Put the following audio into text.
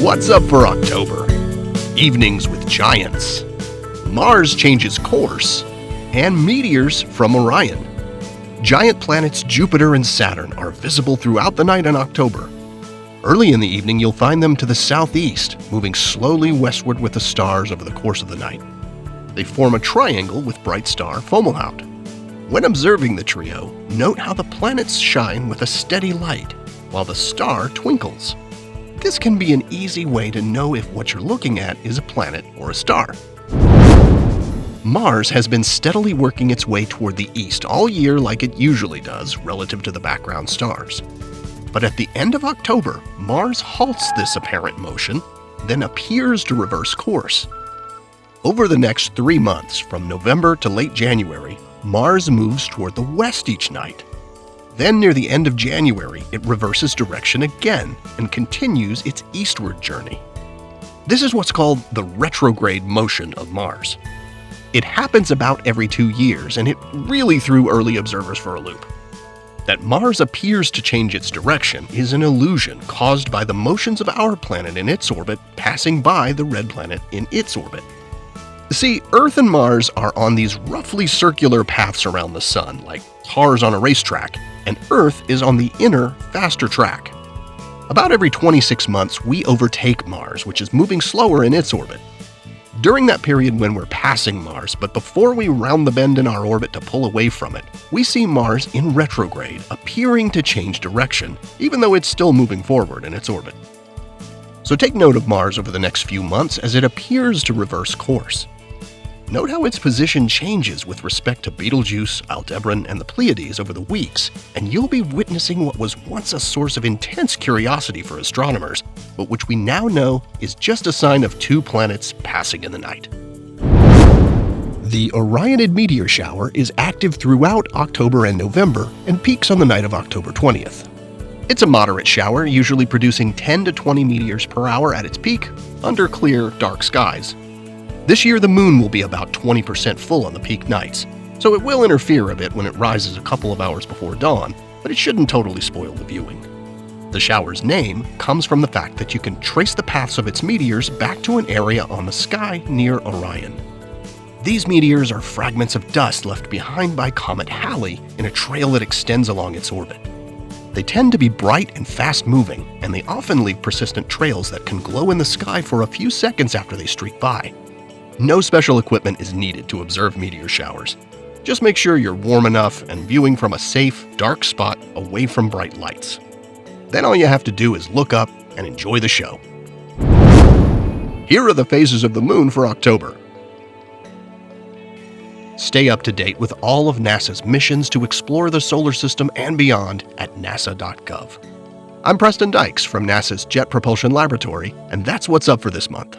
What's up for October? Evenings with giants, Mars changes course, and meteors from Orion. Giant planets Jupiter and Saturn are visible throughout the night in October. Early in the evening, you'll find them to the southeast, moving slowly westward with the stars over the course of the night. They form a triangle with bright star Fomalhaut. When observing the trio, note how the planets shine with a steady light, while the star twinkles. This can be an easy way to know if what you're looking at is a planet or a star. Mars has been steadily working its way toward the east all year like it usually does relative to the background stars. But at the end of October, Mars halts this apparent motion, then appears to reverse course. Over the next 3 months, from November to late January, Mars moves toward the west each night. Then near the end of January, it reverses direction again and continues its eastward journey. This is what's called the retrograde motion of Mars. It happens about every 2 years, and it really threw early observers for a loop. That Mars appears to change its direction is an illusion caused by the motions of our planet in its orbit passing by the red planet in its orbit. See, Earth and Mars are on these roughly circular paths around the Sun, like cars on a racetrack, and Earth is on the inner, faster track. About every 26 months, we overtake Mars, which is moving slower in its orbit. During that period when we're passing Mars, but before we round the bend in our orbit to pull away from it, we see Mars in retrograde, appearing to change direction, even though it's still moving forward in its orbit. So take note of Mars over the next few months as it appears to reverse course. Note how its position changes with respect to Betelgeuse, Aldebaran, and the Pleiades over the weeks, and you'll be witnessing what was once a source of intense curiosity for astronomers, but which we now know is just a sign of 2 planets passing in the night. The Orionid Meteor Shower is active throughout October and November and peaks on the night of October 20th. It's a moderate shower, usually producing 10 to 20 meteors per hour at its peak, under clear, dark skies. This year, the moon will be about 20% full on the peak nights, so it will interfere a bit when it rises a couple of hours before dawn, but it shouldn't totally spoil the viewing. The shower's name comes from the fact that you can trace the paths of its meteors back to an area on the sky near Orion. These meteors are fragments of dust left behind by Comet Halley in a trail that extends along its orbit. They tend to be bright and fast-moving, and they often leave persistent trails that can glow in the sky for a few seconds after they streak by. No special equipment is needed to observe meteor showers. Just make sure you're warm enough and viewing from a safe, dark spot away from bright lights. Then all you have to do is look up and enjoy the show. Here are the phases of the moon for October. Stay up to date with all of NASA's missions to explore the solar system and beyond at nasa.gov. I'm Preston Dykes from NASA's Jet Propulsion Laboratory, and that's what's up for this month.